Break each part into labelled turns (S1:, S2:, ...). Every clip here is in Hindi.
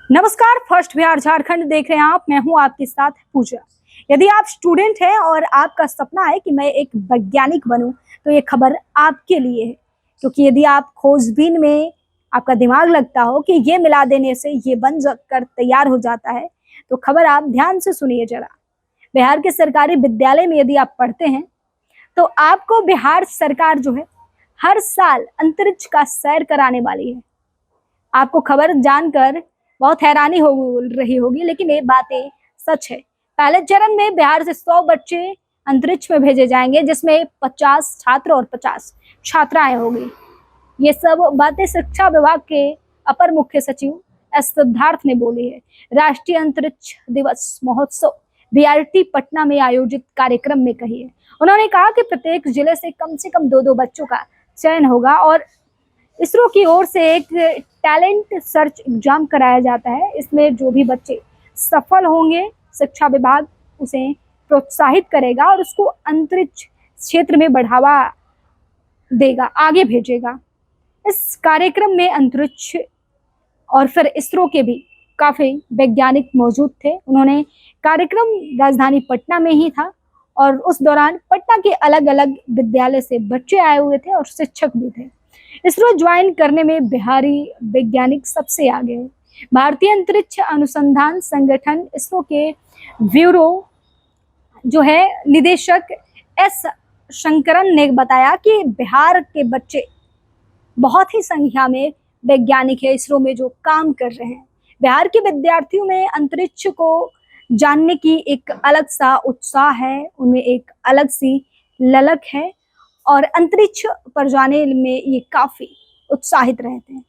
S1: नमस्कार, फर्स्ट बिहार झारखंड देख रहे हैं आप। मैं हूं आपके साथ पूजा। यदि आप स्टूडेंट हैं और आपका सपना है कि मैं एक वैज्ञानिक बनूं, तो ये खबर आपके लिए है। क्योंकि यदि आप खोजबीन में आपका दिमाग लगता हो कि ये मिला देने से ये बन कर तैयार हो जाता है, तो खबर आप ध्यान से सुनिए जरा। बिहार के सरकारी विद्यालय में यदि आप पढ़ते हैं तो आपको बिहार सरकार जो है हर साल अंतरिक्ष का सैर कराने वाली है। आपको खबर जानकर बहुत हैरानी हो रही होगी, लेकिन ये बातें सच है। पहले चरण में बिहार से 100 बच्चे अंतरिक्ष में भेजे जाएंगे, जिसमें 50 छात्र और 50 छात्राएं होंगी। ये सब बातें शिक्षा विभाग के अपर मुख्य सचिव एस सिद्धार्थ ने बोली है। राष्ट्रीय अंतरिक्ष दिवस महोत्सव बीआरटी पटना में आयोजित कार्यक्रम में कही है। उन्होंने कहा कि प्रत्येक जिले से कम 2 बच्चों का चयन होगा और इसरो की ओर से एक टैलेंट सर्च एग्जाम कराया जाता है। इसमें जो भी बच्चे सफल होंगे, शिक्षा विभाग उसे प्रोत्साहित करेगा और उसको अंतरिक्ष क्षेत्र में बढ़ावा देगा, आगे भेजेगा। इस कार्यक्रम में अंतरिक्ष और फिर इसरो के भी काफी वैज्ञानिक मौजूद थे। उन्होंने कार्यक्रम राजधानी पटना में ही था और उस दौरान पटना के अलग अलग विद्यालय से बच्चे आए हुए थे और शिक्षक भी थे। इसरो ज्वाइन करने में बिहारी वैज्ञानिक सबसे आगे है। भारतीय अंतरिक्ष अनुसंधान संगठन इसरो के ब्यूरो जो है निदेशक एस शंकरन ने बताया कि बिहार के बच्चे बहुत ही संख्या में वैज्ञानिक है इसरो में जो काम कर रहे हैं। बिहार के विद्यार्थियों में अंतरिक्ष को जानने की एक अलग सा उत्साह है, उनमें एक अलग सी ललक है और अंतरिक्ष पर जाने में ये काफी उत्साहित रहते हैं।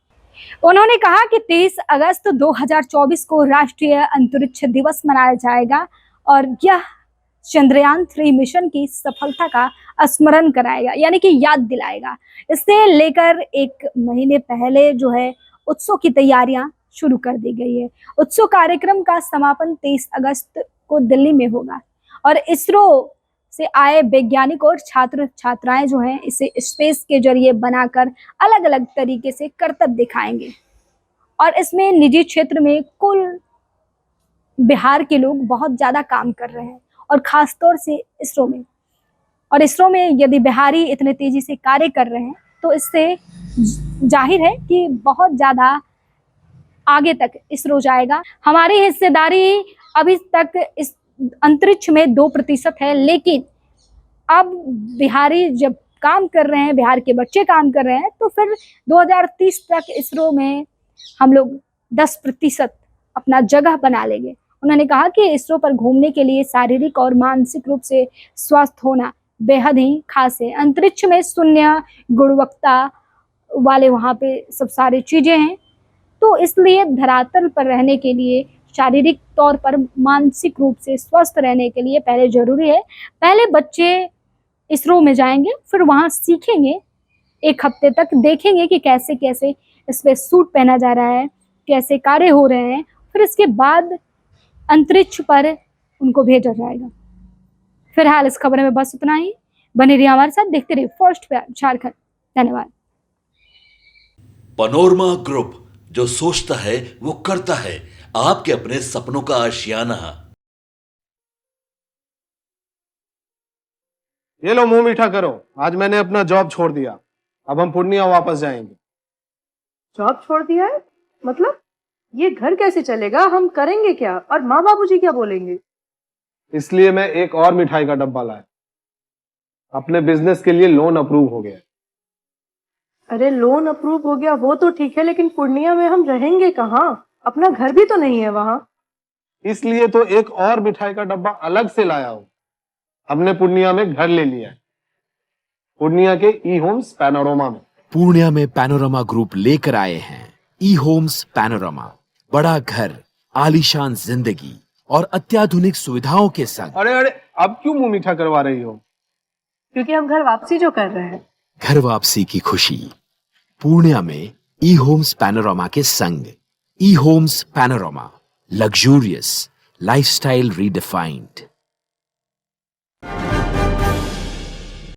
S1: उन्होंने कहा कि 23 अगस्त 2024 को राष्ट्रीय अंतरिक्ष दिवस मनाया जाएगा और यह चंद्रयान 3 मिशन की सफलता का स्मरण कराएगा, यानी कि याद दिलाएगा। इससे लेकर 1 महीने पहले जो है उत्सव की तैयारियां शुरू कर दी गई है। उत्सव कार्यक्रम का समापन 23 अगस्त को दिल्ली में होगा और इसरो से आए वैज्ञानिक और छात्र छात्राएं जो हैं इसे स्पेस के जरिए बनाकर अलग अलग तरीके से करतब दिखाएंगे। और इसमें निजी क्षेत्र में कुल बिहार के लोग बहुत ज्यादा काम कर रहे हैं और खासतौर से इसरो में। और इसरो में यदि बिहारी इतने तेजी से कार्य कर रहे हैं तो इससे जाहिर है कि बहुत ज्यादा आगे तक इसरो जाएगा। हमारी हिस्सेदारी अभी तक इस अंतरिक्ष में 2% है, लेकिन अब बिहारी जब काम कर रहे हैं, बिहार के बच्चे काम कर रहे हैं, तो फिर 2030 तक इसरो में हम लोग 10% अपना जगह बना लेंगे। उन्होंने कहा कि इसरो पर घूमने के लिए शारीरिक और मानसिक रूप से स्वस्थ होना बेहद ही खास है। अंतरिक्ष में शून्य गुणवत्ता वाले वहाँ पे सब सारी चीजें हैं, तो इसलिए धरातल पर रहने के लिए शारीरिक तौर पर मानसिक रूप से स्वस्थ रहने के लिए पहले जरूरी है, पहले बच्चे इसरो में जाएंगे, फिर वहाँ सीखेंगे, 1 हफ्ते तक देखेंगे कि कैसे कैसे इस पे सूट पहना जा रहा है, कैसे कार्य हो रहे हैं, फिर इसके बाद अंतरिक्ष पर उनको भेजा जाएगा। फिलहाल इस खबर में बस इतना ही। बने रहिए हमारे साथ, देखते रहिए फर्स्ट झारखंड। धन्यवाद।
S2: पनोरमा ग्रुप, जो सोचता है वो करता है। आपके अपने सपनों का आशियाना।
S3: ये लो, मुंह मीठा करो। आज मैंने अपना जॉब छोड़ दिया, अब हम पूर्णिया वापस जाएंगे।
S4: जॉब छोड़ दिया है? मतलब ये घर कैसे चलेगा? हम करेंगे क्या? और माँ बाबूजी क्या बोलेंगे?
S3: इसलिए मैं एक और मिठाई का डब्बा लाया। अपने बिजनेस के लिए लोन अप्रूव हो गया।
S4: अरे लोन अप्रूव हो गया वो तो ठीक है, लेकिन पूर्णिया में हम रहेंगे कहाँ? अपना घर भी तो नहीं है वहाँ।
S3: इसलिए तो एक और मिठाई का डब्बा अलग से लाया हूँ। हमने पूर्णिया में घर ले लिया है, पूर्णिया के ई होम्स पैनोरमा में।
S5: पूर्णिया में पैनोरमा ग्रुप लेकर आए हैं ई होम्स पैनोरमा। बड़ा घर, आलीशान जिंदगी और अत्याधुनिक सुविधाओं के संग।
S3: अरे अब क्यों मुंह मीठा करवा रही हो?
S4: क्योंकि हम घर वापसी जो कर रहे हैं।
S5: घर वापसी की खुशी पूर्णिया में ई होम्स पैनोरमा के संग। E Homes Panorama, luxurious lifestyle redefined.